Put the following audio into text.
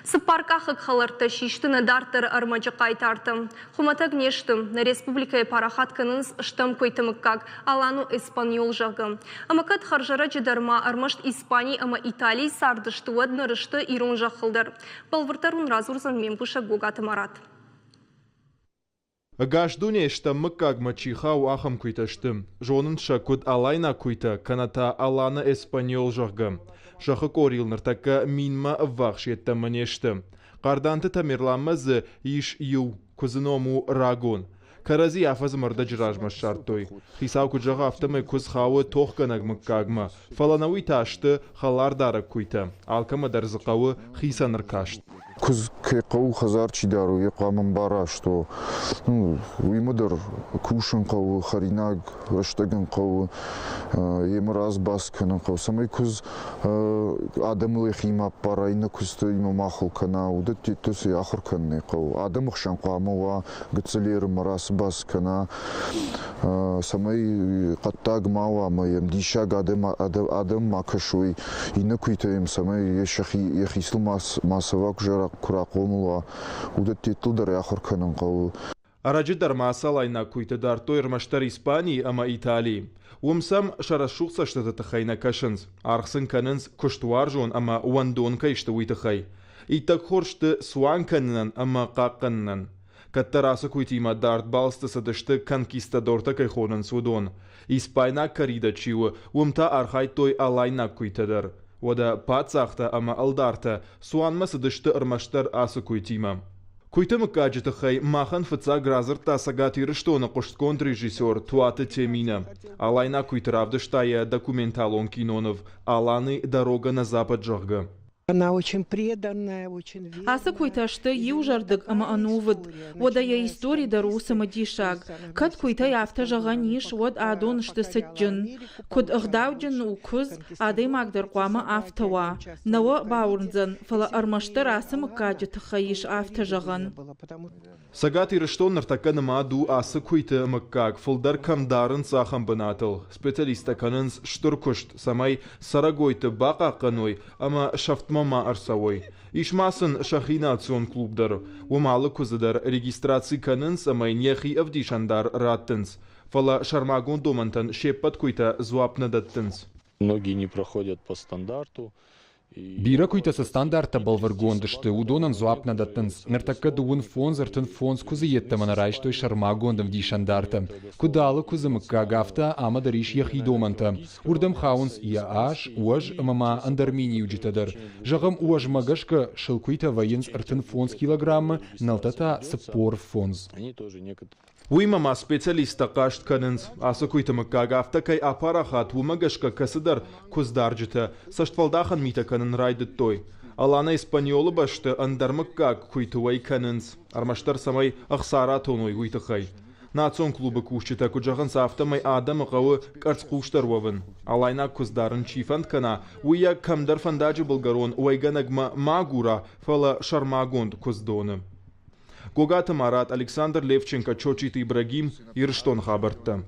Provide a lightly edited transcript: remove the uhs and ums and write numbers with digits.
Сыпарка хықхаларты шиштіні дартыр армачы қайтарты. Хуматаг нештім, на республикай парахатканыз штам көйтіміккак, алану испаньол жағы. Амакат харжара жидарма армашт Испаний ама Италий сардыштуад нарышты ирон жақылдар. Балвыртарун разурзан мен бұша гогаты марат. Гаждуне штам мыккак мачихау ахам көйташтым. Жонын шакуд алайна көйта, каната аланы испаньол жағы. Жағы корилныртакка минма вахшетта манешті. Қарданты тамирламызы иш ю, кузыному рагон. Карази афаз мырда жиражма шарттой. Хисау куджаға автымы куз хауы тоққанаг мыккагма. Фаланауи ташты халардары көйта. Алкама дарзықауы хисаныр кашт. Куз кеқау хазар чидару еқамын бара, что уймыдыр кушын қауы, харинаг, ыштагын қауы, еміраз бас күнін қауы. Самай куз адамылы химап бара, ина кузды има мақыл кана, уды төсі ақыр күніне қауы. Адам ұқшан қамыва, гүтсілері мұрасы бас кана, самай қаттаг мауа майым, дишаг адам макашуй, ина күйтайым, самай ехисыл масывак жара Куракомула, удет титулдар яхор канан қауы. Арajidar масалайна куйтадар тойрмаштар Испании ама Италии. Умсам шарашуқса штата тахайна кашынз. Архсын канынз куштуар жон ама уандонка ишта уйтахай. Итак хоршты суан канынан ама қаққанынан. Каттарасы куйтима дарт балсты садышты конкистадорта кайхонын судон. Испайна карида чиу, умта архай той алайна куйтадар. Вада пацахта ама алдарта, суанмасы дышты ырмаштар асы куйтима. Куйтымы каджыты хай махан фыца гразыр тасагат ирыштоны қошткон режиссер Туаты Темина. Алайна куйтыравдыштая документалон кинонов «Аланы. Дорога на запад жағы». Она очень преданная, очень верная. Аса куйташты южардык ама анувыд. Вода я истории даруса мадишаг. Кад куйта яфта жаганиш вод адон шты саджын. Куд ығдауджын укуз ады магдар қуама афтава. Нава баурнзан фала армаштар асы мыкаджы тахаиш афта жаган. Сагат ирыштон нартаканы маду асы куйты мыккак. Фылдар камдарын сахам бынатыл. Специалиста канынз штуркушт самай сарагойты баqa қаной ама шафтма Мама арсавой. Ишмасын шахинацион клубдар. Умалы кузыдар регистрации канынс амай нехи авдишандар раттынс. Фала шармагон домантан шеппат куйта зуапна даттынс. Многие не проходят по стандарту. Бира куйтасы стандарта балваргондышты, удонан зуапна даттынс. Нертакка дуын фонзартын фонз кузы еттамана райштой шармагондам дишандарта. Кудалы кузы мыкка гафта ама дариш яхи доманта. Урдам хаунс ия аш, уаж мама андармини уджитадар. Жагам уаж магашка шылкуйта военс артын фонз килограмма, налтата сапор фонз. Уймама специалиста кашт канынс, асы куйта мыкка гафта кай апарахат умагашка касыдар куздарджита, саштвалдахан мита канын райдыт той. Алана испаньолы башты андармыкка куйтуай канынс, армаштар самай ахсара тоной уйтахай. Национ клубы кушчита куджаган сафтамай адам қауы карц куштар вовын. Алайна куздарын чифанд кана, уя камдар фандаджи болгарон уайганагма магура фала шармагонд куздоны. Гогата Марат, Александр Левченко, Чочит Ибрагим, Ирштон Хабарта.